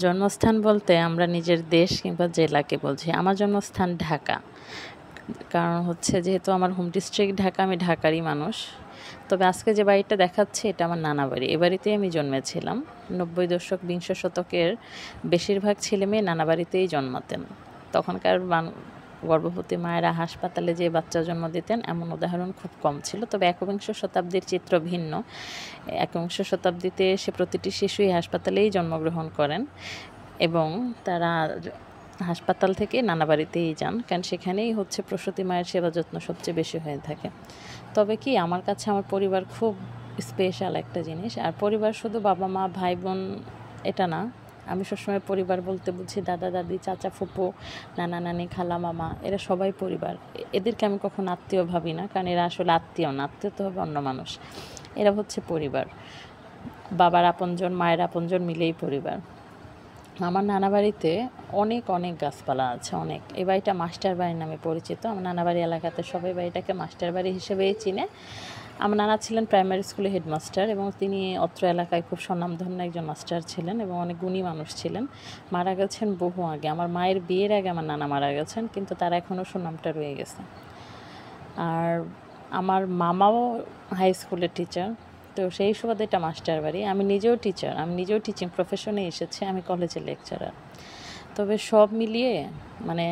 জন্মস্থান বলতে আমরা নিজের দেশ কিংবা জেলাকে বলছি। আমার জন্মস্থান ঢাকা। কারণ হচ্ছে যেহেতু আমার হোম ডিস্ট্রিক্ট ঢাকা, আমি ঢাকারই মানুষ। তবে আজকে যে বাড়িটা দেখাচ্ছি এটা আমার নানা বাড়ি। এ বাড়িতেই আমি জন্মেছিলাম। ৯০ দশক, বিংশ শতকের বেশিরভাগ ছেলেমেয়ে নানা বাড়িতেই জন্মাতেন। তখনকার গর্ভবতী মায়েরা হাসপাতালে যেয়ে বাচ্চা জন্ম দিতেন এমন উদাহরণ খুব কম ছিল। তবে একবিংশ শতাব্দীর চিত্র ভিন্ন। একবিংশ শতাব্দীতে এসে প্রতিটি শিশুই হাসপাতালেই জন্মগ্রহণ করেন এবং তারা হাসপাতাল থেকে নানা বাড়িতেই যান, কারণ সেখানেই হচ্ছে প্রসূতি মায়ের সেবা যত্ন সবচেয়ে বেশি হয়ে থাকে। তবে কি আমার কাছে আমার পরিবার খুব স্পেশাল একটা জিনিস। আর পরিবার শুধু বাবা মা ভাই বোন এটা না, আমি সবসময় পরিবার বলতে বুঝি দাদা দাদি চাচা ফুপু নানা নানি খালা মামা, এরা সবাই পরিবার। এদেরকে আমি কখনো আত্মীয় ভাবি না, কারণ এরা আসলে আত্মীয় না, আত্মীয় তো হবে অন্য মানুষ। এরা হচ্ছে পরিবার। বাবার আপনজন মায়ের আপনজন মিলেই পরিবার। আমার নানা বাড়িতে অনেক অনেক গাছপালা আছে, অনেক। এই বাড়িটা মাস্টার বাড়ি নামে পরিচিত। আমার নানা বাড়ি এলাকাতে সবাই বাড়িটাকে মাস্টার বাড়ি হিসেবেই চিনে। আমার নানা ছিলেন প্রাইমারি স্কুলে হেডমাস্টার এবং তিনি অত্র এলাকায় খুব স্বনামধন্য একজন মাস্টার ছিলেন এবং অনেক গুণী মানুষ ছিলেন। মারা গেছেন বহু আগে, আমার মায়ের বিয়ের আগে আমার নানা মারা গেছেন, কিন্তু তার এখনও সুনামটা রয়ে গেছে। আর আমার মামাও হাই স্কুলের টিচার, তো সেই সুবাদে এটা মাস্টার বাড়ি। আমি নিজেও টিচার, আমি নিজেও টিচিং প্রফেশনে এসেছি, আমি কলেজের লেকচারার। তবে সব মিলিয়ে মানে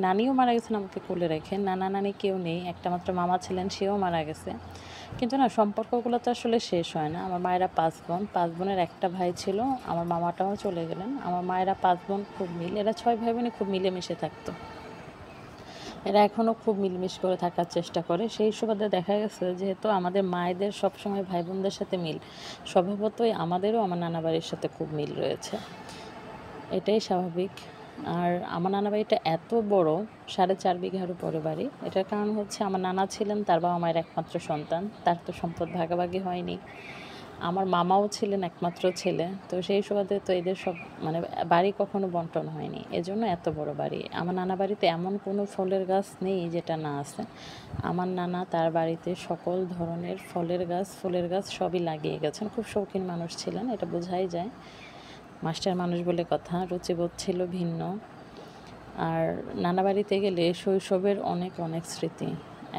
নানিও মারা গেছেন আমাকে কোলে রেখে, নানা নানি কেউ নেই, একটা মাত্র মামা ছিলেন, সেও মারা গেছে। কিন্তু না, সম্পর্কগুলো তো আসলে শেষ হয় না। আমার মায়েরা 5 বোন, 5 বোনের একটা ভাই ছিল, আমার মামাটাও চলে গেলেন। আমার মায়েরা 5 বোন খুব মিল, এরা 6 ভাই বোনে খুব মিলেমিশে থাকতো। এরা এখনও খুব মিলমিশ করে থাকার চেষ্টা করে। সেই সুবাদে দেখা গেছে যেহেতু আমাদের মায়েদের সবসময় ভাই বোনদের সাথে মিল, স্বভাবতই আমাদেরও আমার নানা বাড়ির সাথে খুব মিল রয়েছে, এটাই স্বাভাবিক। আর আমার নানা বাড়িটা এত বড়, 4.5 বিঘার উপরে বাড়ি। এটার কারণ হচ্ছে আমার নানা ছিলেন তার বাবা মায়ের একমাত্র সন্তান, তার তো সম্পদ ভাগাভাগি হয়নি। আমার মামাও ছিলেন একমাত্র ছেলে, তো সেই সুবাদে তো এদের সব মানে বাড়ি কখনো বন্টন হয়নি, এজন্য এত বড় বাড়ি। আমার নানা বাড়িতে এমন কোনো ফলের গাছ নেই যেটা না আছে। আমার নানা তার বাড়িতে সকল ধরনের ফলের গাছ ফুলের গাছ সবই লাগিয়ে গেছেন। খুব শৌখিন মানুষ ছিলেন, এটা বোঝাই যায়। মাস্টার মানুষ বলে কথা, রুচিবোধ ছিল ভিন্ন। আর নানা বাড়িতে গেলে শৈশবের অনেক অনেক স্মৃতি।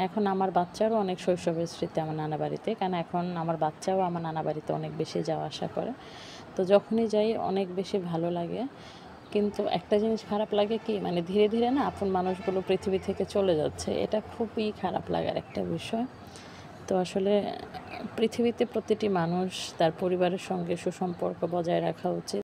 এখন আমার বাচ্চারও অনেক শৈশবের স্মৃতি আমার নানা বাড়িতে, কারণ এখন আমার বাচ্চাও আমার নানা বাড়িতে অনেক বেশি যাওয়া আসা করে। তো যখনই যাই অনেক বেশি ভালো লাগে। কিন্তু একটা জিনিস খারাপ লাগে কি, মানে ধীরে ধীরে না আপন মানুষগুলো পৃথিবী থেকে চলে যাচ্ছে, এটা খুবই খারাপ লাগার একটা বিষয়। তো আসলে পৃথিবীতে প্রতিটি মানুষ তার পরিবারের সঙ্গে সুসম্পর্ক বজায় রাখা উচিত।